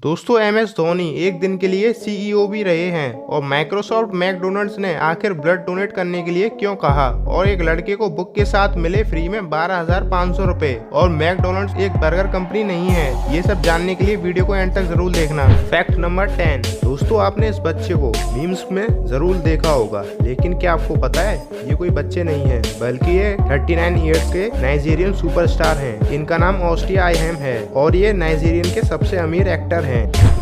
दोस्तों MS धोनी एक दिन के लिए CEO भी रहे हैं और माइक्रोसॉफ्ट मैकडोनल्ड्स ने आखिर ब्लड डोनेट करने के लिए क्यों कहा और एक लड़के को बुक के साथ मिले फ्री में 12,500 रुपए और मैकडोनल्ड्स एक बर्गर कंपनी नहीं है। ये सब जानने के लिए वीडियो को एंड तक जरूर देखना। Fact number 10। दोस्तों आपने इस बच्चे को मीम्स में जरूर देखा होगा, लेकिन क्या आपको पता है ये कोई बच्चे नहीं है बल्कि ये 39 ईयर्स के नाइजीरियन सुपरस्टार हैं। इनका नाम ऑस्टिया आइहेम है और ये नाइजीरियन के सबसे अमीर एक्टर हैं।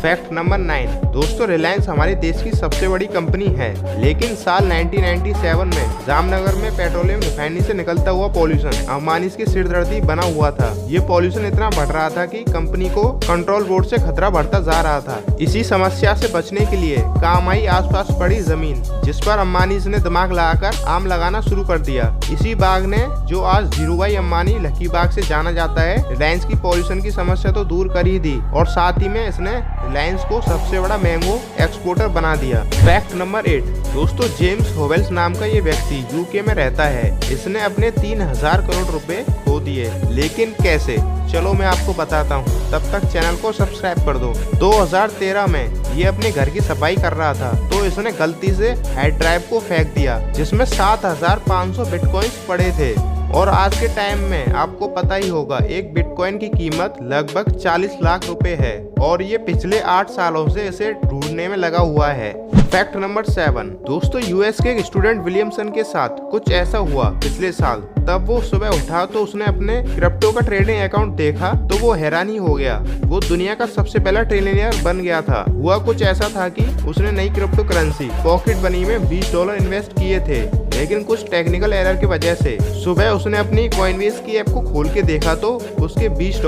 Fact number 9। दोस्तों रिलायंस हमारे देश की सबसे बड़ी कंपनी है, लेकिन साल 1997 में जामनगर में पेट्रोलियम रिफाइनरी से निकलता हुआ पॉल्यूशन अंबानी की सिरदर्दी बना हुआ था। ये पॉल्यूशन इतना बढ़ रहा था कि कंपनी को कंट्रोल बोर्ड से खतरा बढ़ता जा रहा था। इसी समस्या से बचने के लिए काम आई आसपास पड़ी जमीन, जिस पर अंबानी ने दिमाग लगाकर आम लगाना शुरू कर दिया। इसी बाग ने जो आज धीरूभाई अंबानी लकी बाग से जाना जाता है, रिलायंस की पॉल्यूशन की समस्या तो दूर कर ही दी और साथ ही में इसने रिलायंस को सबसे बड़ा मैंगो एक्सपोर्टर बना दिया। Fact number 8। दोस्तों जेम्स होवेल्स नाम का ये व्यक्ति यूके में रहता है। इसने अपने 3,000 करोड़ रुपए खो दिए, लेकिन कैसे, चलो मैं आपको बताता हूँ। तब तक चैनल को सब्सक्राइब कर दो। 2013 में ये अपने घर की सफाई कर रहा था तो इसने गलती से हार्ड ड्राइव को फेंक दिया, जिसमें 7,500 बिटकॉइंस पड़े थे। और आज के टाइम में आपको पता ही होगा एक बिटकॉइन की कीमत लगभग 40 लाख रुपए है और ये पिछले 8 सालों से इसे ढूंढने में लगा हुआ है। Fact number 7। दोस्तों यूएस के एक स्टूडेंट विलियमसन के साथ कुछ ऐसा हुआ पिछले साल। तब वो सुबह उठा तो उसने अपने क्रिप्टो का ट्रेडिंग अकाउंट देखा तो वो हैरान ही हो गया। वो दुनिया का सबसे पहला ट्रिलियनियर बन गया था। हुआ कुछ ऐसा था कि उसने नई क्रिप्टो करेंसी पॉकेट मनी में $20 इन्वेस्ट किए थे, लेकिन कुछ टेक्निकल एरर की वजह से सुबह उसने अपनी कॉइनबेस की ऐप को खोल के देखा तो उसके $20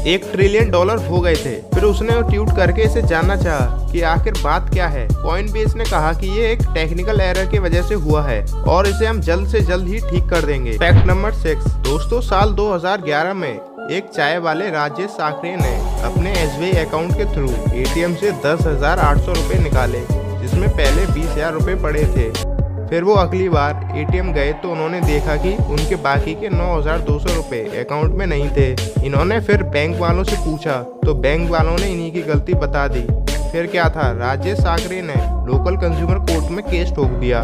$1 ट्रिलियन हो गए थे। फिर उसने ट्वीट करके इसे जानना चाहा कि आखिर बात क्या है। कॉइनबेस ने कहा कि ये एक टेक्निकल एरर की वजह से हुआ है और इसे हम जल्द से जल्द ही ठीक कर देंगे। Fact number 6। दोस्तों साल 2011 में एक चाय वाले राजेश साकरे ने अपने SBI अकाउंट के थ्रू ATM से 10,800 रुपए निकाले, जिसमें पहले 20,000 रुपए पड़े थे। फिर वो अगली बार ATM गए तो उन्होंने देखा कि उनके बाकी के 9,200 रुपए अकाउंट में नहीं थे। इन्होंने फिर बैंक वालों से पूछा तो बैंक वालों ने इन्हीं की गलती बता दी। फिर क्या था, राजेश साकरे ने लोकल कंज्यूमर कोर्ट में केस ठोक दिया,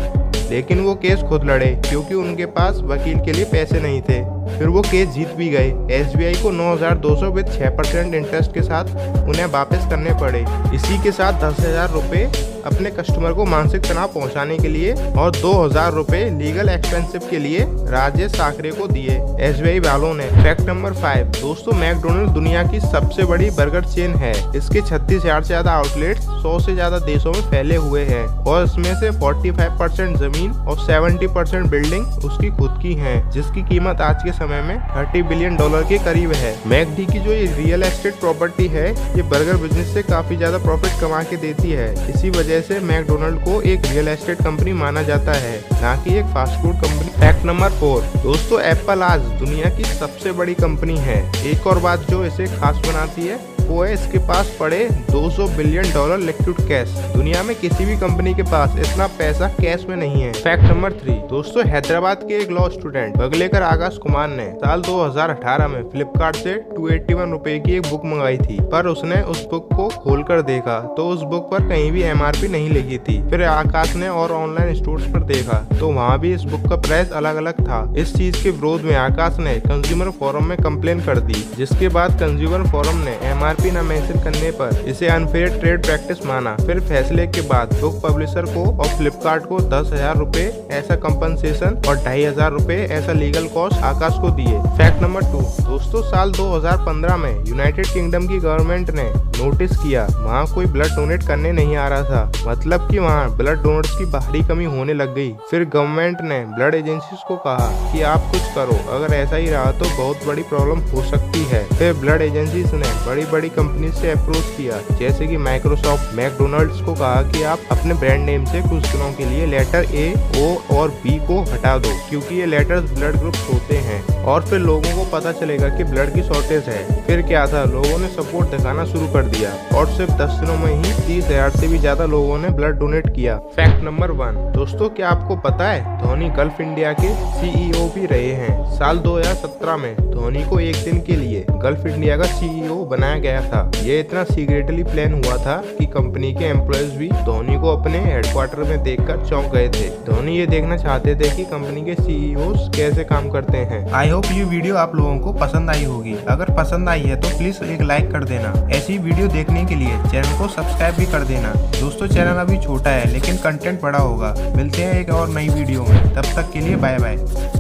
लेकिन वो केस खुद लड़े क्योंकि उनके पास वकील के लिए पैसे नहीं थे। फिर वो केस जीत भी गए। SBI को 9,200 विद 6% इंटरेस्ट के साथ उन्हें वापस करने पड़े। इसी के साथ 10,000 रुपए अपने कस्टमर को मानसिक तनाव पहुंचाने के लिए और 2,000 रुपए लीगल एक्सपेंसिव के लिए राजेश साकरे को दिए SBI वालों ने। Fact number 5। दोस्तों मैकडोनल्ड दुनिया की सबसे बड़ी बर्गर चेन है। इसके 36,000 से ज्यादा आउटलेट्स 100 से ज्यादा देशों में फैले हुए हैं और इसमें से 45% जमीन और 70% बिल्डिंग उसकी खुद की है, जिसकी कीमत आज के समय में $30 बिलियन के करीब है। मैकडी की जो ये रियल एस्टेट प्रॉपर्टी है, ये बर्गर बिजनेस से काफी ज्यादा प्रॉफिट कमा के देती है। इसी वजह से मैकडोनल्ड को एक रियल एस्टेट कंपनी माना जाता है, ना कि एक fast food company. Fact number 4। दोस्तों एप्पल आज दुनिया की सबसे बड़ी कंपनी है। एक और बात जो इसे खास बनाती है वो है इसके पास पड़े $200 बिलियन लिक्विड कैश। दुनिया में किसी भी कंपनी के पास इतना पैसा कैश में नहीं है। Fact number 3। दोस्तों हैदराबाद के एक लॉ स्टूडेंट बगलेकर आकाश कुमार ने साल 2018 में फ्लिपकार्ट से 281 रुपए की एक बुक मंगाई थी, पर उसने उस बुक को खोलकर देखा तो उस बुक पर कहीं भी MRP नहीं लिखी थी। फिर आकाश ने और ऑनलाइन स्टोर्स पर देखा तो वहाँ भी इस बुक का प्राइस अलग अलग था। इस चीज के विरोध में आकाश ने कंज्यूमर फोरम में कंप्लेन कर दी, जिसके बाद कंज्यूमर फोरम ने MRP न मेंशन करने पर इसे अनफेयर ट्रेड प्रैक्टिस माना। फिर फैसले के बाद बुक पब्लिशर को और फ्लिपकार्ट को 10,000 रुपए ऐसा कंपनसेशन और 2,500 रुपए ऐसा लीगल कॉस्ट आकाश को दिए। Fact number 2। दोस्तों साल 2015 में यूनाइटेड किंगडम की गवर्नमेंट ने नोटिस किया वहाँ कोई ब्लड डोनेट करने नहीं आ रहा था, मतलब कि वहाँ ब्लड डोनर्स की भारी कमी होने लग गई। फिर गवर्नमेंट ने ब्लड एजेंसीज को कहा कि आप कुछ करो, अगर ऐसा ही रहा तो बहुत बड़ी प्रॉब्लम हो सकती है। फिर ब्लड एजेंसीज ने बड़ी बड़ी कंपनी से अप्रोच किया, जैसे कि माइक्रोसॉफ्ट मैकडोनल्ड्स को कहा कि आप अपने ब्रांड नेम से कुछ दिनों के लिए लेटर A, O और B को हटा दो, क्योंकि ये लेटर्स ब्लड ग्रुप्स होते हैं और फिर लोगों को पता चलेगा कि ब्लड की शॉर्टेज है। फिर क्या था, लोगों ने सपोर्ट दिखाना शुरू कर दिया और सिर्फ 10 दिनों में ही 30,000 से भी ज्यादा लोगों ने ब्लड डोनेट किया। Fact number 1। दोस्तों क्या आपको पता है धोनी गल्फ इंडिया के CEO भी रहे हैं। साल 2017 में धोनी को एक दिन के लिए गल्फ इंडिया का CEO बनाया गया आया था। ये इतना सीक्रेटली प्लान हुआ था कि कंपनी के एम्प्लॉयज भी धोनी को अपने हेडक्वार्टर में देखकर चौंक गए थे। धोनी ये देखना चाहते थे कि कंपनी के सीईओज कैसे काम करते हैं। आई होप ये वीडियो आप लोगों को पसंद आई होगी। अगर पसंद आई है तो प्लीज एक लाइक कर देना। ऐसी वीडियो देखने के लिए चैनल को सब्सक्राइब भी कर देना। दोस्तों चैनल अभी छोटा है लेकिन कंटेंट बड़ा होगा। मिलते हैं एक और नई वीडियो में, तब तक के लिए बाय बाय।